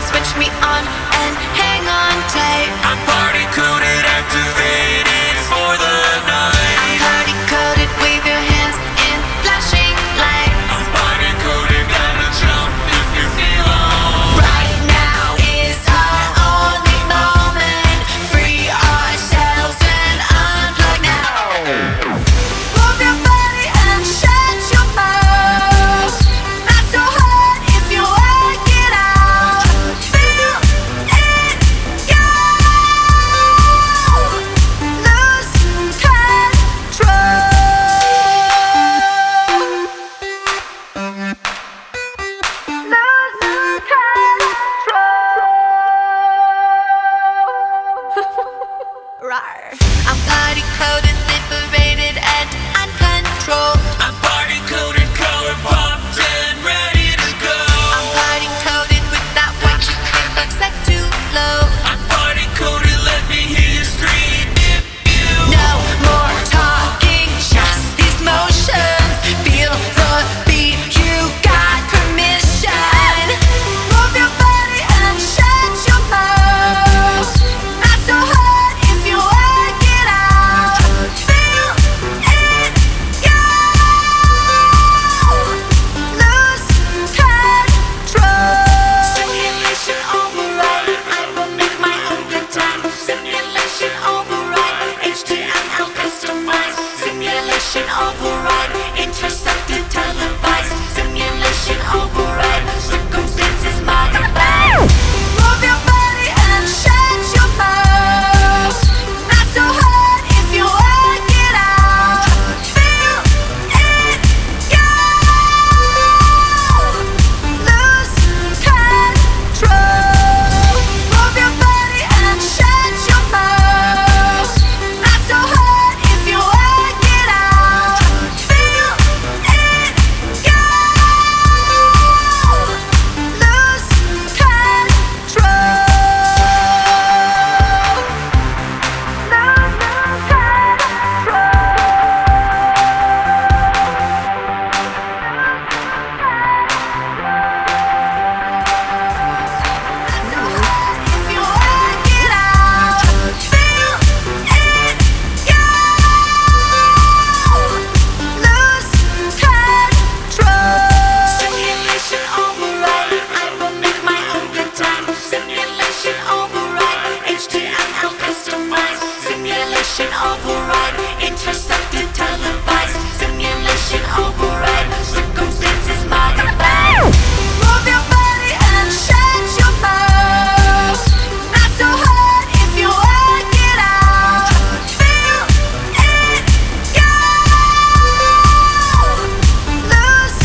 switch me on and hang on tight. I'm party coded, activated for the night. I'm party coded, wave your hands in flashing lights. I'm party coded, gotta jump if you feel alright. Right now is our only moment. Free ourselves and unplug now. Move your body and shut your mouth. Not so hard if you work it out. Feel it go. Lose control. Lose control. Rawr. I'm party coded, liberated, and uncontrolled. I'm party coded, color popped and ready to go. I'm party coded with that white chicken set too low. I'm party coded, let me hear you scream if you No more talking, just these motions. Feel the beat, you got permission. Move your body and shut your mouth. Not so hard if you work it out. Feel it go. Lose control. Simulation override. I will make my own good time. Simulation override. HTML customized. Simulation override. Intercepted, televised. Simulation override. Circumstances modified. Move your body and shut your mouth. Not so hard if you work it out. Feel it go. Lose control. Move your body and shut your mouth. Not so hard if you work it out. Feel it go. Lose control. Simulation override. I will make my own good time. Simulation override. HTML customized. Simulation override. Intercepted, televised. Simulation override. Circumstances modified. Move your body and shut your mouth. Not so hard if you work it out. Feel it go. Lose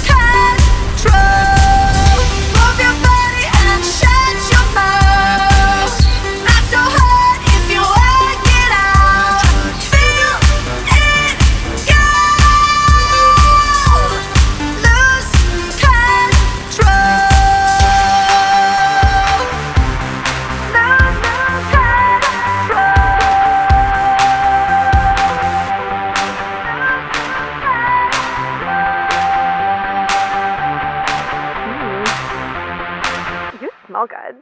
control. Move your body and shut your mouth. Not so hard if you work it out. Feel it go. Lose control. You smell good.